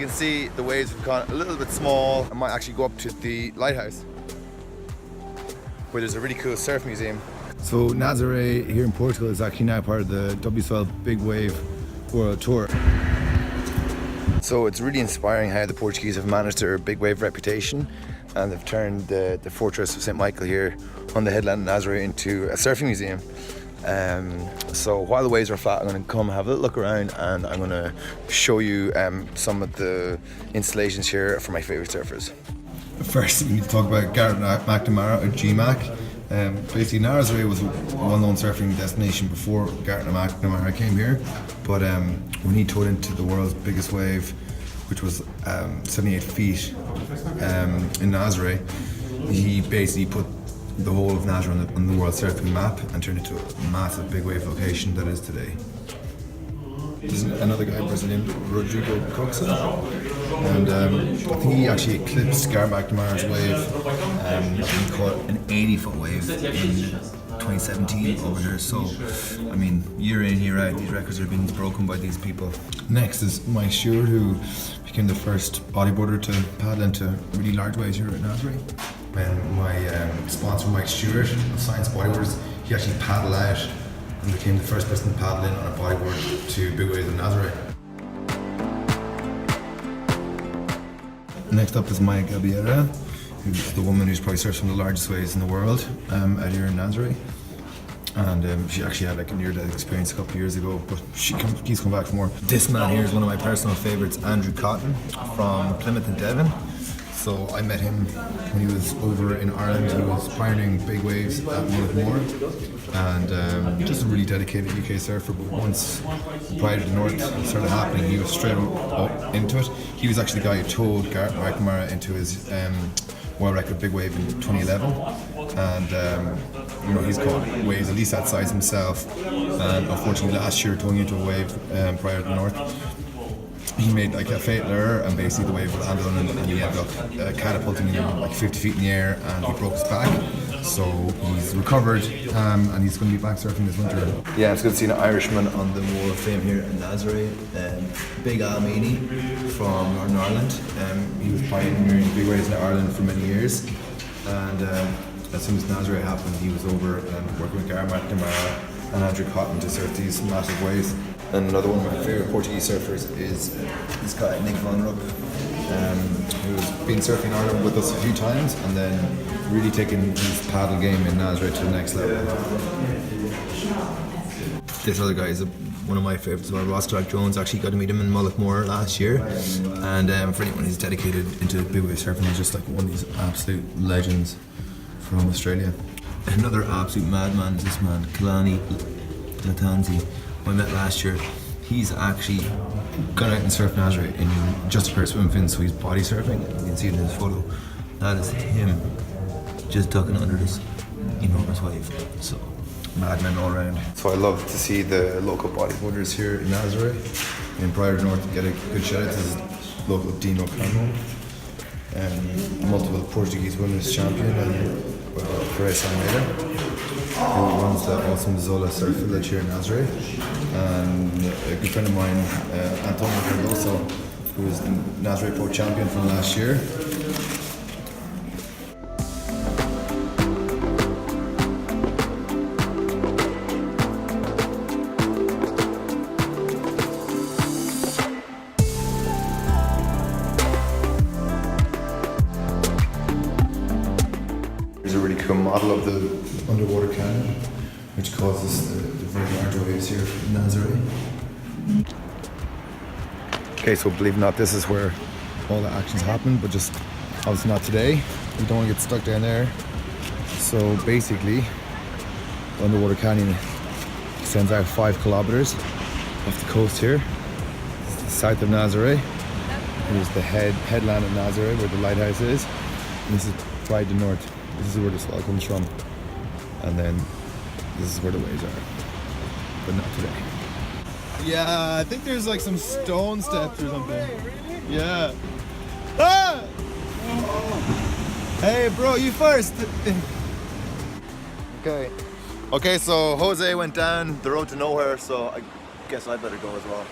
can see, the waves have gone a little bit small. I might actually go up to the lighthouse, where there's a really cool surf museum. So Nazare here in Portugal is actually now part of the WSL Big Wave World Tour. So it's really inspiring how the Portuguese have managed their big wave reputation, and they've turned the fortress of St. Michael here on the headland of Nazare into a surfing museum. So while the waves are flat, I'm going to come have a little look around, and I'm going to show you some of the installations here for my favourite surfers. First, we need to talk about Garrett McNamara, or GMAC. Basically, Nazare was a well-known surfing destination before Garrett McNamara came here, but when he towed into the world's biggest wave, which was 78 feet in Nazare, he basically put the whole of Nazare on the world surfing map and turned it into a massive big wave location that is today. There's another guy, Brazilian, Rodrigo Coxa, and I think he actually eclipsed Garrett McNamara's wave. He caught an 80-foot wave in 2017 over here. So, I mean, year in, year out, these records are being broken by these people. Next is Mike Stewart, who became the first bodyboarder to paddle into really large waves here at Nazare. And my sponsor, Mike Stewart of Science Bodyboarders, he actually paddled out and became the first person to paddle in on a bodyboard to big waves in Nazare. Next up is Maya Gabiera, who's the woman who's probably surfed some of the largest waves in the world out here in Nazare. And she actually had like a near-death experience a couple of years ago, but she's come back for more. This man here is one of my personal favourites, Andrew Cotton from Plymouth and Devon. So I met him when he was over in Ireland. He was pioneering big waves at Moor, and just a really dedicated UK surfer. But once Pride of the North started happening, he was straight up into it. He was actually the guy who towed Garrett McNamara into his world record big wave in 2011, and you know, he's caught waves at least that size himself. And unfortunately, last year towing into a wave Pride of the North, he made like a fatal error, and basically the wave landed on him, and he ended up catapulting him like 50 feet in the air, and he broke his back. So he's recovered, and he's going to be back surfing this winter. Yeah, it's good to see an Irishman on the Wall of Fame here in Nazare. Big Al Meany from Northern Ireland. He was pioneering big waves in Ireland for many years, and as soon as Nazare happened, he was over working with Garrett McNamara and Andrew Cotton to surf these massive waves. And another one of my favourite Portuguese surfers is this guy, Nick Van Rupp, who's been surfing Ireland with us a few times, and then really taking his paddle game in Nazare to the next level. This other guy is one of my favourites as well, Ross Clark-Jones. Actually got to meet him in Mullaghmore last year, and for anyone who's dedicated into big wave surfing, he's just like one of these absolute legends from Australia. Another absolute madman is this man, Kalani Latanzi, who I met last year. He's actually gone out and surfed Nazare in just a pair of swim fins, so he's body surfing. You can see it in his photo. That is him just ducking under this enormous wave. So, madmen all around. So I love to see the local bodyboarders here in Nazare. In Pride North to get a good shout out to his local Dean O'Connell, multiple Portuguese women's champion, and Grace Almeida, who runs the awesome Zola Surf Village here in Nazare, and a good friend of mine, Antonio Cardoso, who is the Nazare Pro champion from last year. A really cool model of the underwater canyon, which causes the very large waves here in Nazare. Okay, so believe it or not, this is where all the actions happen, but just obviously not today. We don't want to get stuck down there. So basically, the underwater canyon extends out 5 kilometers off the coast here. This is the south of Nazare. Here's the headland of Nazare, where the lighthouse is. And this is Pride to North. This is where this all comes from, and then this is where the waves are, but not today. Yeah, I think there's like some stone steps or something. Yeah. Ah! Hey bro, you first. Okay, so Jose went down the road to nowhere, so I guess I better go as well.